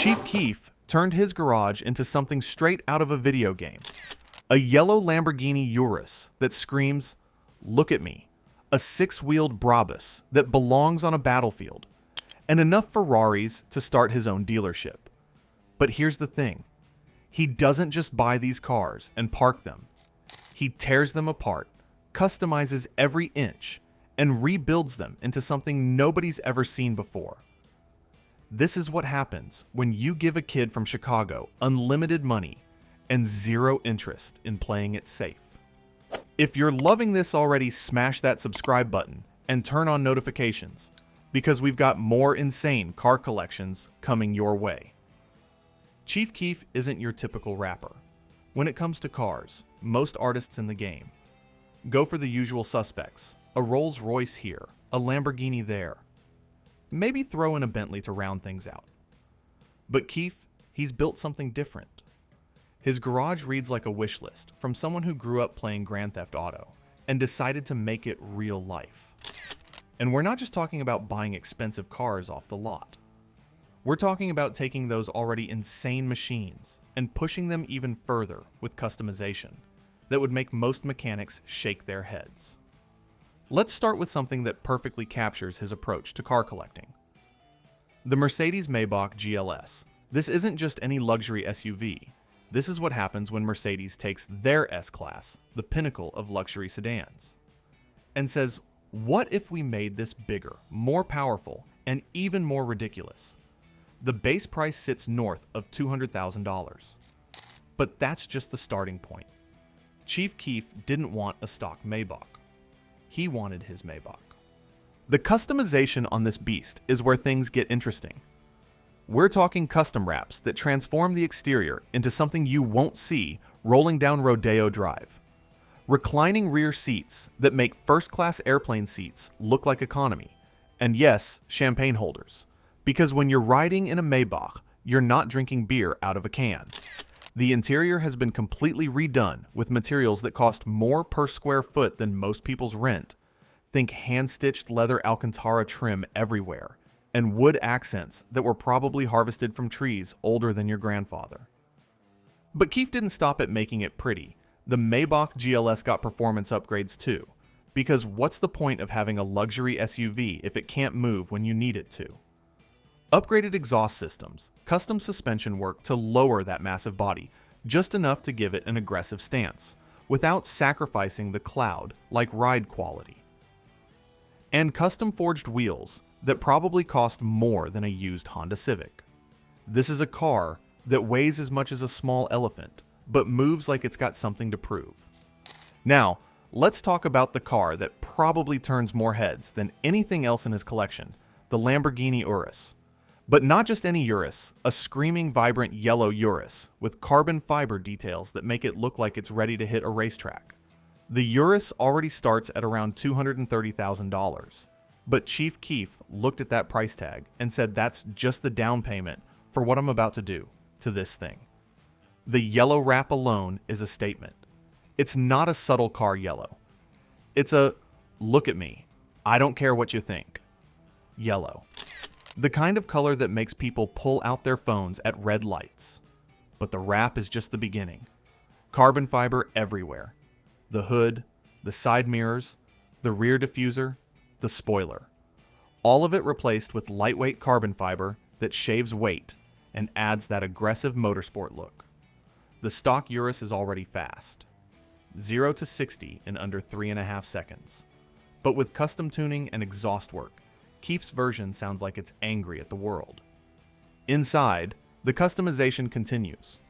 Chief Keef turned his garage into something straight out of a video game. A yellow Lamborghini Urus that screams, "Look at me," a six-wheeled Brabus that belongs on a battlefield, and enough Ferraris to start his own dealership. But here's the thing. He doesn't just buy these cars and park them. He tears them apart, customizes every inch, and rebuilds them into something nobody's ever seen before. This is what happens when you give a kid from Chicago unlimited money and zero interest in playing it safe. If you're loving this already, smash that subscribe button and turn on notifications, because we've got more insane car collections coming your way. Chief Keef isn't your typical rapper. When it comes to cars, most artists in the game go for the usual suspects: a Rolls-Royce here, a Lamborghini there. Maybe throw in a Bentley to round things out. But Keef, he's built something different. His garage reads like a wish list from someone who grew up playing Grand Theft Auto and decided to make it real life. And we're not just talking about buying expensive cars off the lot. We're talking about taking those already insane machines and pushing them even further with customization that would make most mechanics shake their heads. Let's start with something that perfectly captures his approach to car collecting. The Mercedes Maybach GLS. This isn't just any luxury SUV. This is what happens when Mercedes takes their S-Class, the pinnacle of luxury sedans, and says, what if we made this bigger, more powerful, and even more ridiculous? The base price sits north of $200,000. But that's just the starting point. Chief Keef didn't want a stock Maybach. He wanted his Maybach. The customization on this beast is where things get interesting. We're talking custom wraps that transform the exterior into something you won't see rolling down Rodeo Drive. Reclining rear seats that make first-class airplane seats look like economy. And yes, champagne holders. Because when you're riding in a Maybach, you're not drinking beer out of a can. The interior has been completely redone with materials that cost more per square foot than most people's rent. Think hand-stitched leather Alcantara trim everywhere, and wood accents that were probably harvested from trees older than your grandfather. But Keef didn't stop at making it pretty. The Maybach GLS got performance upgrades too, because what's the point of having a luxury SUV if it can't move when you need it to? Upgraded exhaust systems, custom suspension work to lower that massive body, just enough to give it an aggressive stance, without sacrificing the cloud like ride quality. And custom forged wheels that probably cost more than a used Honda Civic. This is a car that weighs as much as a small elephant, but moves like it's got something to prove. Now, let's talk about the car that probably turns more heads than anything else in his collection, the Lamborghini Urus. But not just any Urus, a screaming, vibrant yellow Urus with carbon fiber details that make it look like it's ready to hit a racetrack. The Urus already starts at around $230,000. But Chief Keef looked at that price tag and said that's just the down payment for what I'm about to do to this thing. The yellow wrap alone is a statement. It's not a subtle car yellow. It's a, look at me, I don't care what you think, yellow. The kind of color that makes people pull out their phones at red lights. But the wrap is just the beginning. Carbon fiber everywhere. The hood, the side mirrors, the rear diffuser, the spoiler. All of it replaced with lightweight carbon fiber that shaves weight and adds that aggressive motorsport look. The stock Urus is already fast. 0 to 60 in under 3.5 seconds. But with custom tuning and exhaust work, Keef's version sounds like it's angry at the world. Inside, the customization continues.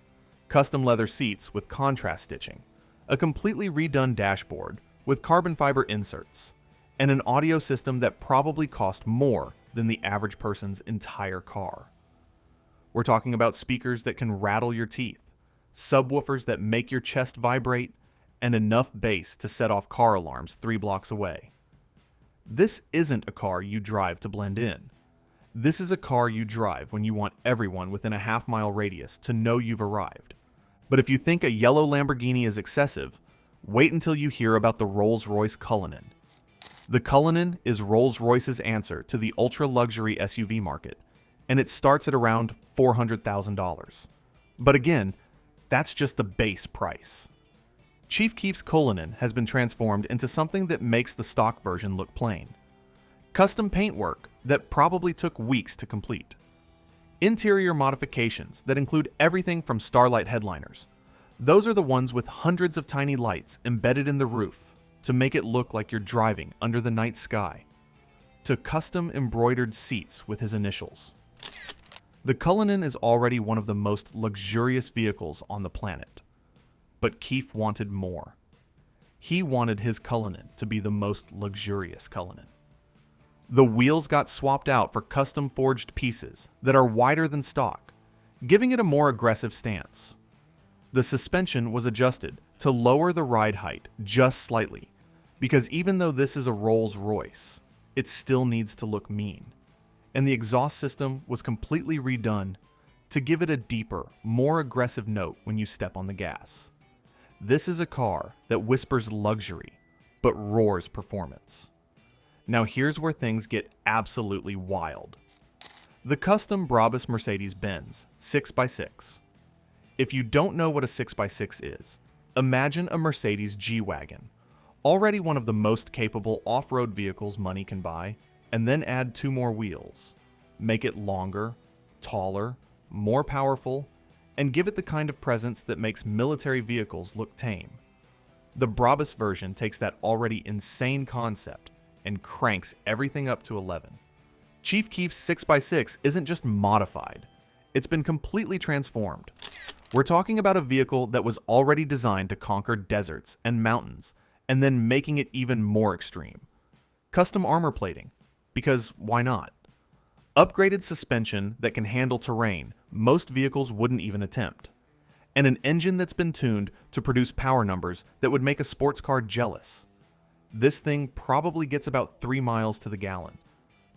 Custom leather seats with contrast stitching, a completely redone dashboard with carbon fiber inserts, and an audio system that probably cost more than the average person's entire car. We're talking about speakers that can rattle your teeth, subwoofers that make your chest vibrate, and enough bass to set off car alarms 3 blocks away. This isn't a car you drive to blend in. This is a car you drive when you want everyone within a half-mile radius to know you've arrived. But if you think a yellow Lamborghini is excessive, wait until you hear about the Rolls-Royce Cullinan. The Cullinan is Rolls-Royce's answer to the ultra-luxury SUV market, and it starts at around $400,000. But again, that's just the base price. Chief Keef's Cullinan has been transformed into something that makes the stock version look plain. Custom paintwork that probably took weeks to complete. Interior modifications that include everything from starlight headliners. Those are the ones with hundreds of tiny lights embedded in the roof to make it look like you're driving under the night sky. To custom embroidered seats with his initials. The Cullinan is already one of the most luxurious vehicles on the planet. But Keef wanted more. He wanted his Cullinan to be the most luxurious Cullinan. The wheels got swapped out for custom forged pieces that are wider than stock, giving it a more aggressive stance. The suspension was adjusted to lower the ride height just slightly, because even though this is a Rolls-Royce, it still needs to look mean. And the exhaust system was completely redone to give it a deeper, more aggressive note when you step on the gas. This is a car that whispers luxury, but roars performance. Now here's where things get absolutely wild. The custom Brabus Mercedes-Benz 6x6. If you don't know what a 6x6 is, imagine a Mercedes G-Wagon, already one of the most capable off-road vehicles money can buy, and then add 2 more wheels. Make it longer, taller, more powerful, and give it the kind of presence that makes military vehicles look tame. The Brabus version takes that already insane concept and cranks everything up to 11. Chief Keef's 6x6 isn't just modified, it's been completely transformed. We're talking about a vehicle that was already designed to conquer deserts and mountains, and then making it even more extreme. Custom armor plating, because why not? Upgraded suspension that can handle terrain most vehicles wouldn't even attempt. And an engine that's been tuned to produce power numbers that would make a sports car jealous. This thing probably gets about 3 miles to the gallon.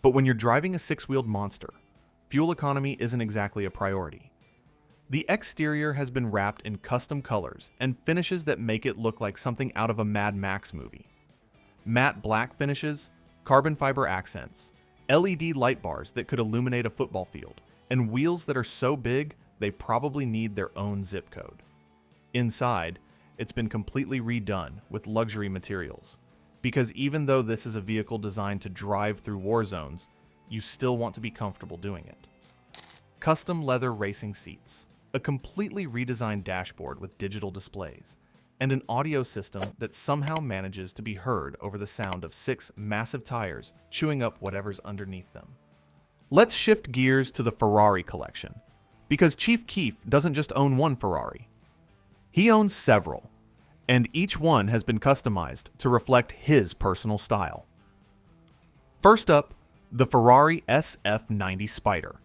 But when you're driving a 6-wheeled monster, fuel economy isn't exactly a priority. The exterior has been wrapped in custom colors and finishes that make it look like something out of a Mad Max movie. Matte black finishes, carbon fiber accents, LED light bars that could illuminate a football field, and wheels that are so big they probably need their own zip code. Inside, it's been completely redone with luxury materials, because even though this is a vehicle designed to drive through war zones, you still want to be comfortable doing it. Custom leather racing seats, a completely redesigned dashboard with digital displays, and an audio system that somehow manages to be heard over the sound of 6 massive tires chewing up whatever's underneath them. Let's shift gears to the Ferrari collection, because Chief Keef doesn't just own one Ferrari. He owns several, and each one has been customized to reflect his personal style. First up, the Ferrari SF90 Spider.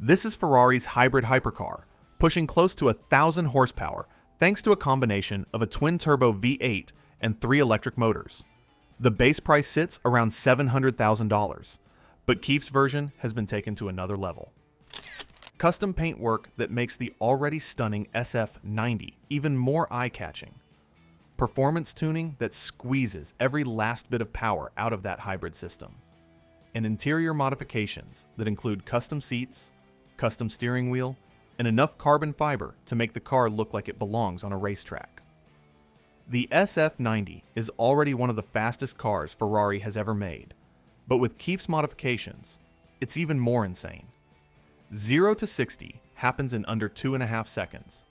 This is Ferrari's hybrid hypercar, pushing close to 1,000 horsepower thanks to a combination of a twin-turbo V8 and 3 electric motors. The base price sits around $700,000, but Keef's version has been taken to another level. Custom paintwork that makes the already stunning SF90 even more eye-catching. Performance tuning that squeezes every last bit of power out of that hybrid system. And interior modifications that include custom seats, custom steering wheel, and enough carbon fiber to make the car look like it belongs on a racetrack. The SF90 is already one of the fastest cars Ferrari has ever made, but with Keef's modifications, it's even more insane. 0 to 60 happens in under 2.5 seconds,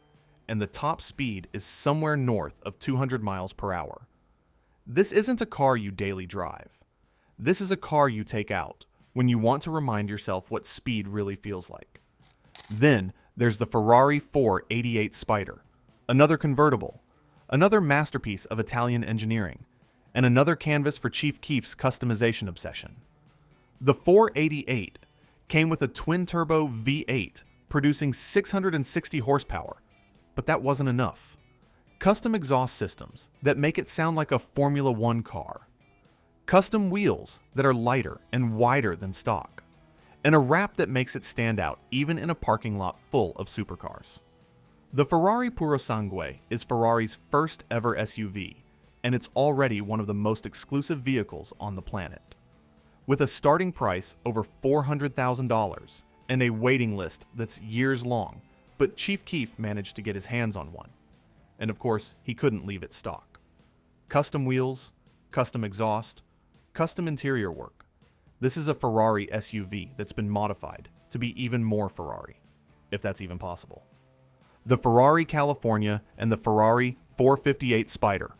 and the top speed is somewhere north of 200 miles per hour. This isn't a car you daily drive. This is a car you take out when you want to remind yourself what speed really feels like. Then there's the Ferrari 488 Spider, another convertible, another masterpiece of Italian engineering, and another canvas for Chief Keef's customization obsession. The 488 came with a twin-turbo V8 producing 660 horsepower, but that wasn't enough. Custom exhaust systems that make it sound like a Formula One car. Custom wheels that are lighter and wider than stock. And a wrap that makes it stand out even in a parking lot full of supercars. The Ferrari Purosangue is Ferrari's first ever SUV, and it's already one of the most exclusive vehicles on the planet. With a starting price over $400,000 and a waiting list that's years long, but Chief Keef managed to get his hands on one. And of course, he couldn't leave it stock. Custom wheels, custom exhaust, custom interior work. This is a Ferrari SUV that's been modified to be even more Ferrari, if that's even possible. The Ferrari California and the Ferrari 458 Spider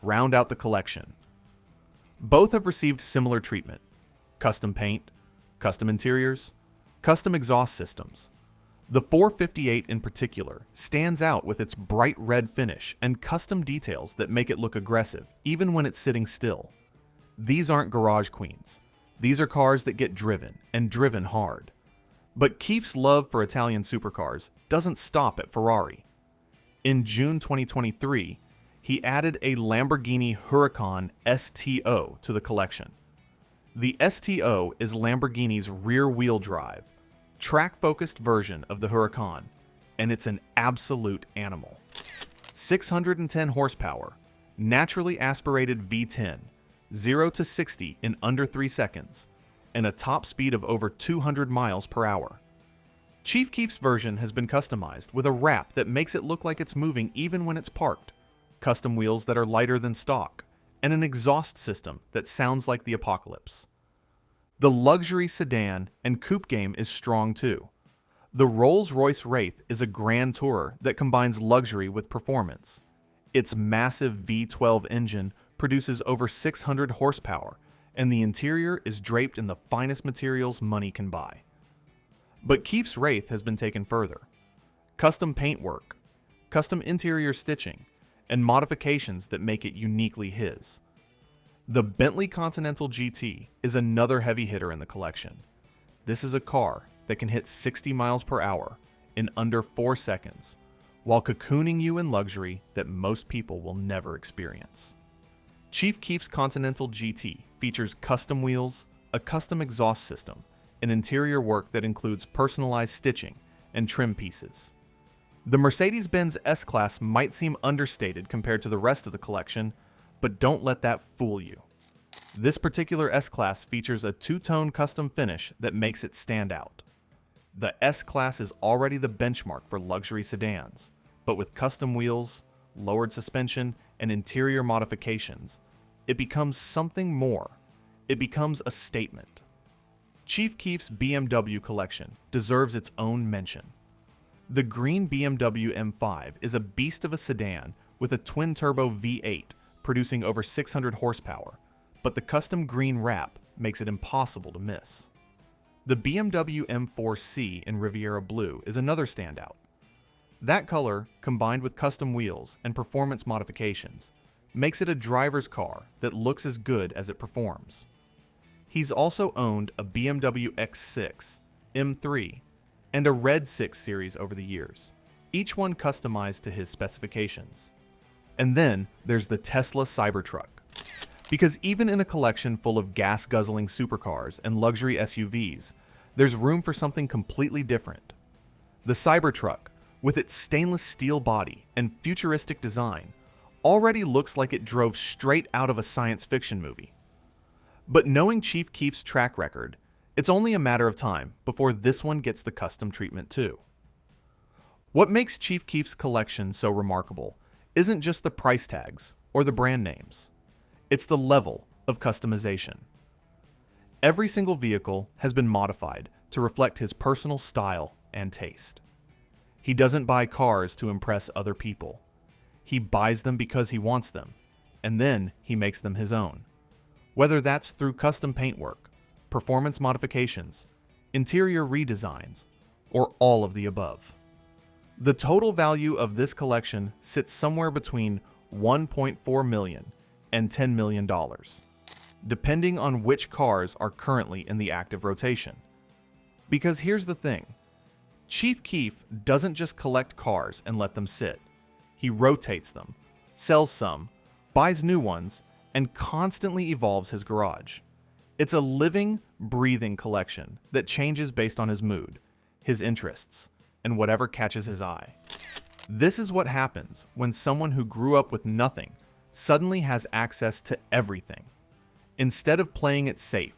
round out the collection. Both have received similar treatment: custom paint, custom interiors, custom exhaust systems. The 458 in particular stands out with its bright red finish and custom details that make it look aggressive even when it's sitting still. These aren't garage queens. These are cars that get driven, and driven hard. But Keef's love for Italian supercars doesn't stop at Ferrari. In June 2023, he added a Lamborghini Huracan STO to the collection. The STO is Lamborghini's rear-wheel drive, track-focused version of the Huracan, and it's an absolute animal. 610 horsepower, naturally aspirated V10, 0 to 60 in under 3 seconds, and a top speed of over 200 miles per hour. Chief Keef's version has been customized with a wrap that makes it look like it's moving even when it's parked, custom wheels that are lighter than stock, and an exhaust system that sounds like the apocalypse. The luxury sedan and coupe game is strong too. The Rolls-Royce Wraith is a grand tourer that combines luxury with performance. Its massive V12 engine produces over 600 horsepower, and the interior is draped in the finest materials money can buy. But Keef's Wraith has been taken further. Custom paintwork, custom interior stitching, and modifications that make it uniquely his. The Bentley Continental GT is another heavy hitter in the collection. This is a car that can hit 60 miles per hour in under 4 seconds, while cocooning you in luxury that most people will never experience. Chief Keef's Continental GT features custom wheels, a custom exhaust system, and interior work that includes personalized stitching and trim pieces. The Mercedes-Benz S-Class might seem understated compared to the rest of the collection, but don't let that fool you. This particular S-Class features a two-tone custom finish that makes it stand out. The S-Class is already the benchmark for luxury sedans, but with custom wheels, lowered suspension, and interior modifications, it becomes something more. It becomes a statement. Chief Keef's BMW collection deserves its own mention. The green BMW M5 is a beast of a sedan with a twin-turbo V8 producing over 600 horsepower, but the custom green wrap makes it impossible to miss. The BMW M4C in Riviera Blue is another standout. That color, combined with custom wheels and performance modifications, makes it a driver's car that looks as good as it performs. He's also owned a BMW X6, M3, and a Red 6 series over the years, each one customized to his specifications. And then there's the Tesla Cybertruck. Because even in a collection full of gas-guzzling supercars and luxury SUVs, there's room for something completely different. The Cybertruck, with its stainless steel body and futuristic design, already looks like it drove straight out of a science fiction movie. But knowing Chief Keef's track record, it's only a matter of time before this one gets the custom treatment too. What makes Chief Keef's collection so remarkable isn't just the price tags or the brand names. It's the level of customization. Every single vehicle has been modified to reflect his personal style and taste. He doesn't buy cars to impress other people. He buys them because he wants them, and then he makes them his own. Whether that's through custom paintwork, performance modifications, interior redesigns, or all of the above. The total value of this collection sits somewhere between $1.4 million and $10 million, depending on which cars are currently in the active rotation. Because here's the thing, Chief Keef doesn't just collect cars and let them sit. He rotates them, sells some, buys new ones, and constantly evolves his garage. It's a living, breathing collection that changes based on his mood, his interests, and whatever catches his eye. This is what happens when someone who grew up with nothing suddenly has access to everything. Instead of playing it safe,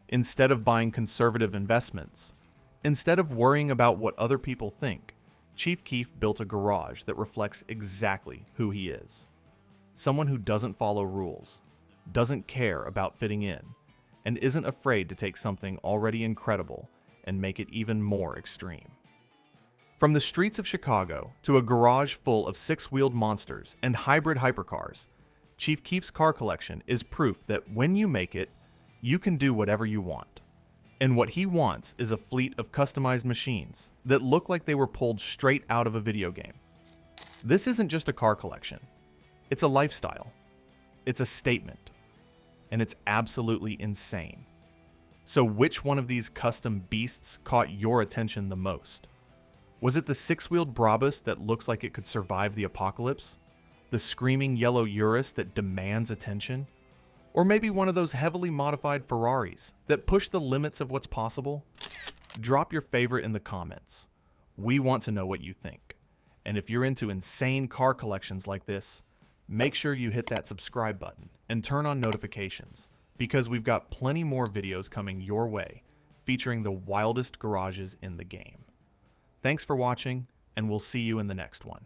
instead of buying conservative investments, Instead of worrying about what other people think, Chief Keef built a garage that reflects exactly who he is. Someone who doesn't follow rules, doesn't care about fitting in, and isn't afraid to take something already incredible and make it even more extreme. From the streets of Chicago to a garage full of six-wheeled monsters and hybrid hypercars, Chief Keef's car collection is proof that when you make it, you can do whatever you want. And what he wants is a fleet of customized machines that look like they were pulled straight out of a video game. This isn't just a car collection. It's a lifestyle. It's a statement. And it's absolutely insane. So which one of these custom beasts caught your attention the most? Was it the six-wheeled Brabus that looks like it could survive the apocalypse? The screaming yellow Urus that demands attention? Or maybe one of those heavily modified Ferraris that push the limits of what's possible? Drop your favorite in the comments. We want to know what you think. And if you're into insane car collections like this, make sure you hit that subscribe button and turn on notifications, because we've got plenty more videos coming your way featuring the wildest garages in the game. Thanks for watching, and we'll see you in the next one.